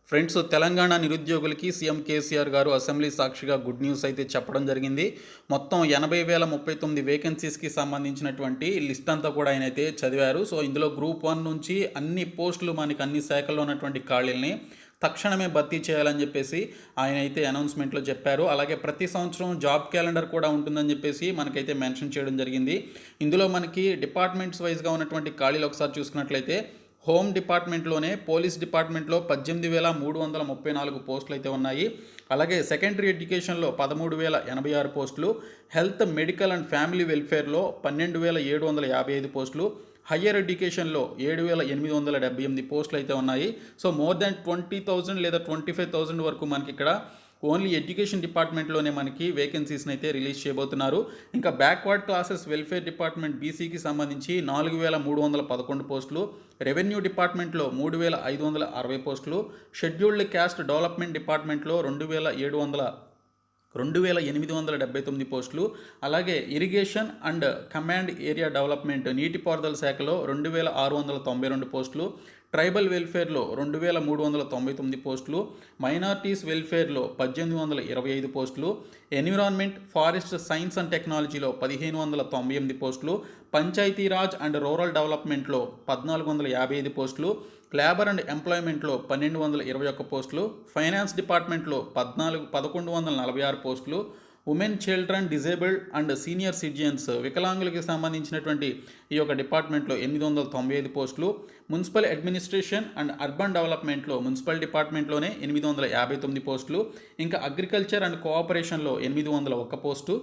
Friends, Telangana నిరుద్యోగులకి CM KCR గారు assembly సాక్షిగా గుడ్ న్యూస్ అయితే చెప్పడం జరిగింది. మొత్తం 80,039 వేకెన్సీస్కి సంబంధించినటువంటి లిస్ట్ అంతా కూడా ఆయన అయితే చదివారు. సో ఇందులో గ్రూప్ 1 నుంచి అన్ని పోస్టులు మనకి అన్ని శాఖల్లో ఉన్నటువంటి ఖాళీల్ని తక్షణమే భర్తీ చేయాలని చెప్పేసి ఆయన అయితే అనౌన్స్మెంట్లో చెప్పారు. అలాగే ప్రతి సంవత్సరం జాబ్ క్యాలెండర్ కూడా ఉంటుందని చెప్పేసి మనకైతే మెన్షన్ చేయడం జరిగింది. ఇందులో మనకి డిపార్ట్మెంట్స్ వైజ్గా ఉన్నటువంటి ఖాళీలు ఒకసారి చూసుకున్నట్లయితే హోమ్ డిపార్ట్మెంట్లోనే పోలీస్ డిపార్ట్మెంట్లో 18,334 పోస్టులు అయితే ఉన్నాయి. అలాగే సెకండరీ ఎడ్యుకేషన్లో 13,086 పోస్టులు, హెల్త్ మెడికల్ అండ్ ఫ్యామిలీ వెల్ఫేర్లో 12,755 పోస్టులు, హయ్యర్ ఎడ్యుకేషన్లో 7,878 పోస్టులు అయితే ఉన్నాయి. సో మోర్ దాన్ 20,000 లేదా 25,000 వరకు మనకి ఇక్కడ ఓన్లీ ఎడ్యుకేషన్ డిపార్ట్మెంట్లోనే మనకి వేకెన్సీస్ని అయితే రిలీజ్ చేయబోతున్నారు. ఇంకా బ్యాక్వర్డ్ క్లాసెస్ వెల్ఫేర్ డిపార్ట్మెంట్ బీసీకి సంబంధించి 4,311 పోస్టులు, రెవెన్యూ డిపార్ట్మెంట్లో 3,560 పోస్టులు, షెడ్యూల్డ్ క్యాస్ట్ డెవలప్మెంట్ డిపార్ట్మెంట్లో 2,879 పోస్టులు, అలాగే irrigation and command area development నీటిపారుదల శాఖలో 2,692 పోస్టులు, ట్రైబల్ వెల్ఫేర్లో 2,399 పోస్టులు, మైనార్టీస్ వెల్ఫేర్లో 1,825 పోస్టులు, ఎన్విరాన్మెంట్ ఫారెస్ట్ సైన్స్ అండ్ టెక్నాలజీలో 1,598 పోస్టులు, పంచాయతీరాజ్ అండ్ రూరల్ డెవలప్మెంట్లో 1,455 పోస్టులు, లేబర్ అండ్ ఎంప్లాయ్మెంట్లో 1,221 పోస్టులు, ఫైనాన్స్ డిపార్ట్మెంట్లో 1,146 పోస్టులు, women, children, disabled and senior citizens వికలాంగులకి సంబంధించినటువంటి ఈ యొక్క డిపార్ట్మెంట్లో 895 పోస్టులు, మున్సిపల్ అడ్మినిస్ట్రేషన్ అండ్ అర్బన్ డెవలప్మెంట్లో మున్సిపల్ డిపార్ట్మెంట్లోనే 859 పోస్టులు, ఇంకా అగ్రికల్చర్ అండ్ కోఆపరేషన్లో 801 పోస్టు,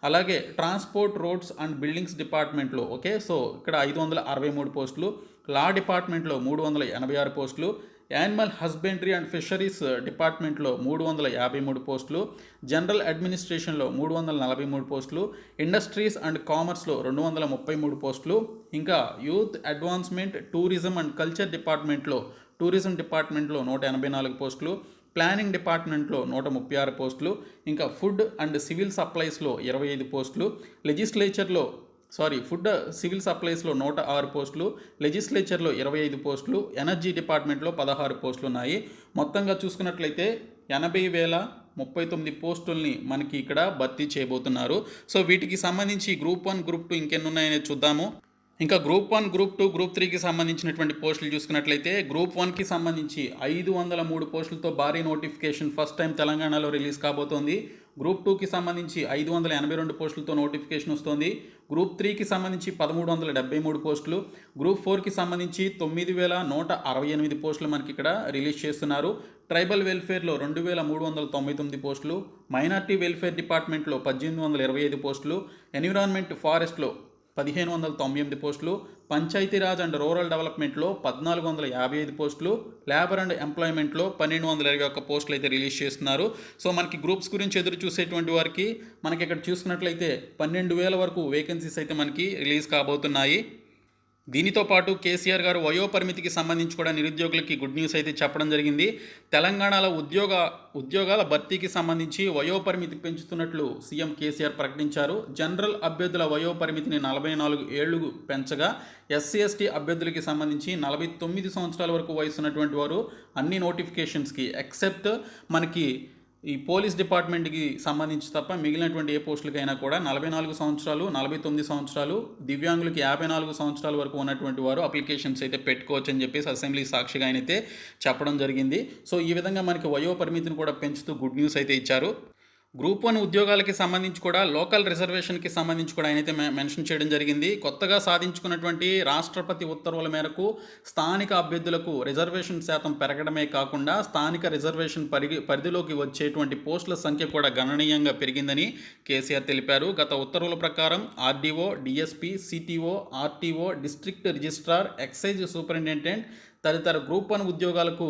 అలాగే ట్రాన్స్పోర్ట్ రోడ్స్ అండ్ బిల్డింగ్స్ డిపార్ట్మెంట్లో సో ఇక్కడ 563 పోస్టులు, లా డిపార్ట్మెంట్లో 386 పోస్టులు, యానిమల్ హస్బెండరీ అండ్ ఫిషరీస్ డిపార్ట్మెంట్లో 353 పోస్టులు, జనరల్ అడ్మినిస్ట్రేషన్లో 343 పోస్టులు, ఇండస్ట్రీస్ అండ్ కామర్స్లో 233 పోస్టులు, ఇంకా youth advancement tourism and culture డిపార్ట్మెంట్లో టూరిజం డిపార్ట్మెంట్లో 184 పోస్టులు, ప్లానింగ్ డిపార్ట్మెంట్లో 136 పోస్టులు, ఇంకా ఫుడ్ అండ్ సివిల్ సప్లైస్లో 25 పోస్టులు, ఫుడ్ సివిల్ సప్లైస్లో 106 పోస్టులు, లెజిస్లేచర్లో 25 పోస్టులు, ఎనర్జీ డిపార్ట్మెంట్లో 16 పోస్టులు ఉన్నాయి. మొత్తంగా చూసుకున్నట్లయితే 80,039 పోస్టుల్ని మనకి ఇక్కడ భర్తీ చేయబోతున్నారు. సో వీటికి సంబంధించి గ్రూప్ 1, గ్రూప్ 2 ఇంకెన్ని ఉన్నాయని చూద్దాము. ఇంకా గ్రూప్ 1, గ్రూప్ 2, గ్రూప్ 3కి సంబంధించినటువంటి పోస్టులు చూసుకున్నట్లయితే గ్రూప్ 1కి సంబంధించి 503 పోస్టులతో భారీ నోటిఫికేషన్ ఫస్ట్ టైం తెలంగాణలో రిలీజ్ కాబోతోంది. గ్రూప్ 2కి సంబంధించి 582 పోస్టులతో నోటిఫికేషన్ వస్తుంది. గ్రూప్ 3కి సంబంధించి 1,373 పోస్టులు, గ్రూప్ 4కి సంబంధించి 9,168 పోస్టులు మనకి ఇక్కడ రిలీజ్ చేస్తున్నారు. ట్రైబల్ వెల్ఫేర్లో 2,399 పోస్టులు, మైనార్టీ వెల్ఫేర్ డిపార్ట్మెంట్లో 1,825 పోస్టులు, ఎన్విరాన్మెంట్ ఫారెస్ట్లో 1,598 పోస్టులు, పంచాయతీరాజ్ అండ్ రూరల్ డెవలప్మెంట్లో 1,455 పోస్టులు, లేబర్ అండ్ ఎంప్లాయ్మెంట్లో 1,221 పోస్టులు అయితే రిలీజ్ చేస్తున్నారు. సో మనకి గ్రూప్స్ గురించి ఎదురు చూసేటువంటి వారికి మనకి ఇక్కడ చూసుకున్నట్లయితే 12,000 వరకు వేకెన్సీస్ అయితే మనకి రిలీజ్ కాబోతున్నాయి. దీనితో పాటు కేసీఆర్ గారు వయోపరిమితికి సంబంధించి కూడా నిరుద్యోగులకి గుడ్ న్యూస్ అయితే చెప్పడం జరిగింది. తెలంగాణలో ఉద్యోగాల భర్తీకి సంబంధించి వయోపరిమితి పెంచుతున్నట్లు సీఎం కేసీఆర్ ప్రకటించారు. జనరల్ అభ్యర్థుల వయోపరిమితిని 44 ఏళ్లు పెంచగా ఎస్సీ ఎస్టీ అభ్యర్థులకి సంబంధించి 49 సంవత్సరాల వరకు వయసు ఉన్నటువంటి వారు అన్ని నోటిఫికేషన్స్కి ఎక్సెప్ట్ మనకి ఈ పోలీస్ డిపార్ట్మెంట్కి సంబంధించి తప్ప మిగిలినటువంటి ఏ పోస్టులకైనా కూడా 44 సంవత్సరాలు, 49 సంవత్సరాలు, దివ్యాంగులకి 54 సంవత్సరాల వరకు ఉన్నటువంటి వారు అప్లికేషన్స్ అయితే పెట్టుకోవచ్చు అని చెప్పేసి అసెంబ్లీ సాక్షిగా అయితే చెప్పడం జరిగింది. సో ఈ విధంగా మనకి వయో పరిమితిని కూడా పెంచుతూ గుడ్ న్యూస్ అయితే ఇచ్చారు. గ్రూప్ 1 ఉద్యోగాలకి సంబంధించి కూడా లోకల్ రిజర్వేషన్కి సంబంధించి కూడా ఆయనైతే మెన్షన్ చేయడం జరిగింది. కొత్తగా సాధించుకున్నటువంటి రాష్ట్రపతి ఉత్తర్వుల మేరకు స్థానిక అభ్యర్థులకు రిజర్వేషన్ శాతం పెరగడమే కాకుండా స్థానిక రిజర్వేషన్ పరిధిలోకి వచ్చేటువంటి పోస్టుల సంఖ్య కూడా గణనీయంగా పెరిగిందని కేసీఆర్ తెలిపారు. గత ఉత్తర్వుల ప్రకారం RDO, DSP, CTO, RTO, district registrar, excise superintendent తదితర గ్రూప్ 1 ఉద్యోగాలకు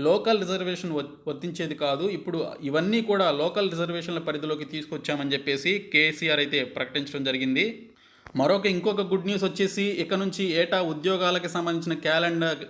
లోకల్ రిజర్వేషన్ వర్తించేది కాదు. ఇప్పుడు ఇవన్నీ కూడా లోకల్ రిజర్వేషన్ల పరిధిలోకి తీసుకొచ్చామని చెప్పేసి కేసీఆర్ అయితే ప్రకటించడం జరిగింది. ఇంకొక గుడ్ న్యూస్ వచ్చేసి ఇక నుంచి ఏటా ఉద్యోగాలకి సంబంధించిన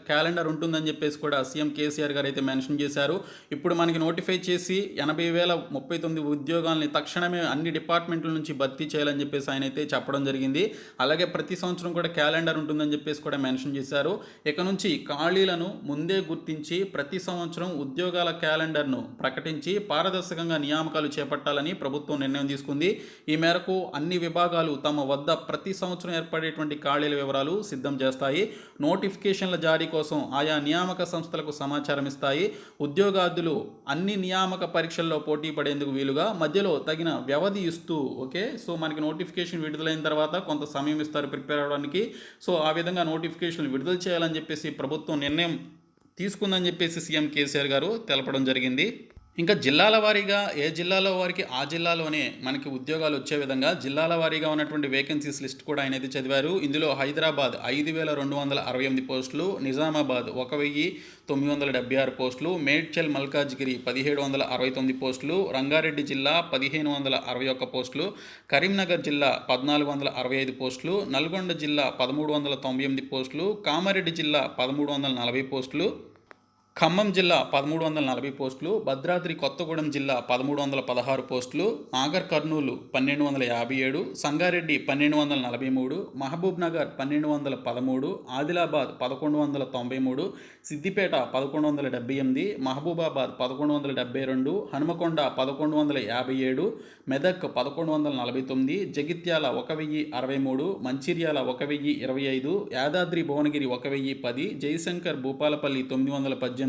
క్యాలెండర్ ఉంటుందని చెప్పేసి కూడా సీఎం కేసీఆర్ గారు అయితే మెన్షన్ చేశారు. ఇప్పుడు మనకి నోటిఫై చేసి 80,039 ఉద్యోగాల్ని తక్షణమే అన్ని డిపార్ట్మెంట్ల నుంచి భర్తీ చేయాలని చెప్పేసి ఆయన అయితే చెప్పడం జరిగింది. అలాగే ప్రతి సంవత్సరం కూడా క్యాలెండర్ ఉంటుందని చెప్పేసి కూడా మెన్షన్ చేశారు. ఇక నుంచి ఖాళీలను ముందే గుర్తించి ప్రతి సంవత్సరం ఉద్యోగాల క్యాలెండర్ను ప్రకటించి పారదర్శకంగా నియామకాలు చేపట్టాలని ప్రభుత్వం నిర్ణయం తీసుకుంది. ఈ మేరకు అన్ని విభాగాలు తమ వద్ద ప్రతి సంవత్సరం ఏర్పడేటువంటి ఖాళీల వివరాలు సిద్ధం చేస్తాయి. నోటిఫికేషన్ల జారీ కోసం ఆయా నియామక సంస్థలకు సమాచారం ఇస్తాయి. ఉద్యోగార్థులు అన్ని నియామక పరీక్షల్లో పోటీ పడేందుకు వీలుగా మధ్యలో తగిన వ్యవధి ఇస్తూ సో మనకి నోటిఫికేషన్ విడుదలైన తర్వాత కొంత సమయం ఇస్తారు ప్రిపేర్ అవ్వడానికి. సో ఆ విధంగా నోటిఫికేషన్లు విడుదల చేయాలని చెప్పేసి ప్రభుత్వం నిర్ణయం తీసుకుందని చెప్పేసి సీఎం కేసీఆర్ గారు తెలపడం జరిగింది. ఇంకా జిల్లాల వారీగా ఏ జిల్లాలో వారికి ఆ జిల్లాలోనే మనకి ఉద్యోగాలు వచ్చే విధంగా జిల్లాల వారీగా ఉన్నటువంటి వేకెన్సీస్ లిస్ట్ కూడా ఆయన అయితే చదివారు. ఇందులో హైదరాబాద్ 5,268 పోస్టులు, నిజామాబాద్ 1,976 పోస్టులు, మేడ్చల్ మల్కాజ్గిరి 1,769 పోస్టులు, రంగారెడ్డి జిల్లా 1,561 పోస్టులు, కరీంనగర్ జిల్లా 1,465 పోస్టులు, నల్గొండ జిల్లా 1,398 పోస్టులు, కామారెడ్డి జిల్లా 1,340 పోస్టులు, ఖమ్మం జిల్లా 1,340 పోస్టులు, భద్రాద్రి కొత్తగూడెం జిల్లా 1,316 పోస్టులు, నాగర్ కర్నూలు 1,257, సంగారెడ్డి 1,243, మహబూబ్ నగర్ 1,213, ఆదిలాబాద్ 1,193, సిద్దిపేట 1,178, మహబూబాబాద్ 1,172, హనుమకొండ 1,157, మెదక్ 1,149, జగిత్యాల 1,063, మంచిర్యాల 1,025, యాదాద్రి భువనగిరి 1,010, జయశంకర్ భూపాలపల్లి 918,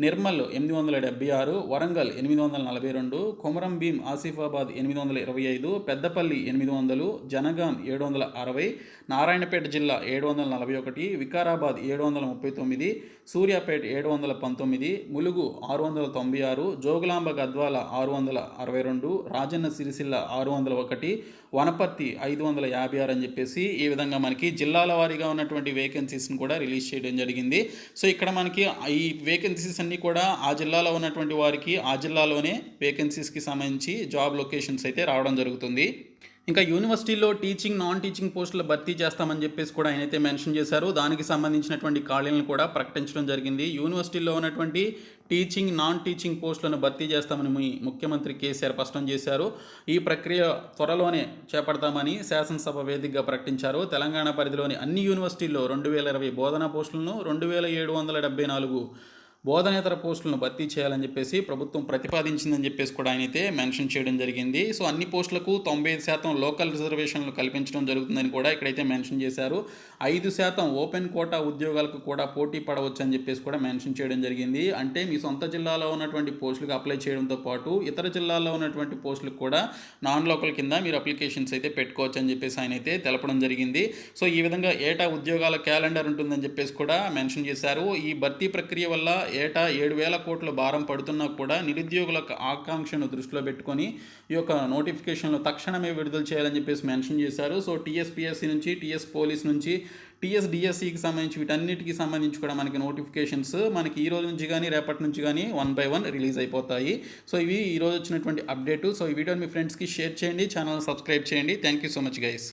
నిర్మల్ 876, వరంగల్ 842, కొమరం భీం ఆసిఫాబాద్ 825, పెద్దపల్లి 800, జనగాం 760, నారాయణపేట జిల్లా 741, వికారాబాద్ 739, సూర్యాపేట 719, ములుగు 696, జోగులాంబ గద్వాల 662, రాజన్న సిరిసిల్ల 601, వనపర్తి 556 అని చెప్పేసి ఈ విధంగా మనకి జిల్లాల వారీగా ఉన్నటువంటి వేకెన్సీస్ని కూడా రిలీజ్ చేయడం జరిగింది. సో ఇక్కడ మనకి ఈ వేకెన్సీస్ అన్నీ కూడా ఆ జిల్లాలో ఉన్నటువంటి వారికి ఆ జిల్లాలోనే వేకెన్సీస్కి సంబంధించి జాబ్ లొకేషన్స్ అయితే రావడం జరుగుతుంది. ఇంకా యూనివర్సిటీలో టీచింగ్ నాన్ టీచింగ్ పోస్టులు భర్తీ చేస్తామని చెప్పేసి కూడా ఆయన అయితే మెన్షన్ చేశారు. దానికి సంబంధించినటువంటి ఖాళీలను కూడా ప్రకటించడం జరిగింది. యూనివర్సిటీలో ఉన్నటువంటి టీచింగ్ నాన్ టీచింగ్ పోస్టులను భర్తీ చేస్తామని ముఖ్యమంత్రి కేసీఆర్ స్పష్టం చేశారు. ఈ ప్రక్రియ త్వరలోనే చేపడతామని శాసనసభ వేదికగా ప్రకటించారు. తెలంగాణ పరిధిలోని అన్ని యూనివర్సిటీల్లో 2,020 బోధనా పోస్టులను, 2,774 బోధనేతర పోస్టులను భర్తీ చేయాలని చెప్పేసి ప్రభుత్వం ప్రతిపాదించిందని చెప్పేసి కూడా ఆయన అయితే మెన్షన్ చేయడం జరిగింది. సో అన్ని పోస్టులకు 95% లోకల్ రిజర్వేషన్లు కల్పించడం జరుగుతుందని కూడా ఇక్కడైతే మెన్షన్ చేశారు. 5% ఓపెన్ కోటా ఉద్యోగాలకు కూడా పోటీ పడవచ్చు అని చెప్పేసి కూడా మెన్షన్ చేయడం జరిగింది. అంటే మీ సొంత జిల్లాలో ఉన్నటువంటి పోస్టులకు అప్లై చేయడంతో పాటు ఇతర జిల్లాల్లో ఉన్నటువంటి పోస్టులకు కూడా నాన్ లోకల్ కింద మీరు అప్లికేషన్స్ అయితే పెట్టుకోవచ్చు అని చెప్పేసి ఆయన అయితే తెలపడం జరిగింది. సో ఈ విధంగా ఏటా ఉద్యోగాల క్యాలెండర్ ఉంటుందని చెప్పేసి కూడా మెన్షన్ చేశారు. ఈ భర్తీ ప్రక్రియ వల్ల ఏటా 7,000 కోట్ల భారం పడుతున్నా కూడా నిరుద్యోగుల ఆకాంక్షను దృష్టిలో పెట్టుకొని ఈ యొక్క నోటిఫికేషన్లు తక్షణమే విడుదల చేయాలని చెప్పేసి మెన్షన్ చేశారు. సో టీఎస్పీఎస్సీ నుంచి, టీఎస్ పోలీస్ నుంచి, టీఎస్డిఎస్సికి సంబంధించి వీటన్నిటికి సంబంధించి కూడా మనకి నోటిఫికేషన్స్ మనకి ఈ రోజు నుంచి కానీ రేపటి నుంచి కానీ 1 by 1 రిలీజ్ అయిపోతాయి. సో ఇవి ఈరోజు వచ్చినటువంటి అప్డేటు. సో ఈ వీడియోని మీ ఫ్రెండ్స్కి షేర్ చేయండి, ఛానల్ సబ్స్క్రైబ్ చేయండి. Thank you so much guys.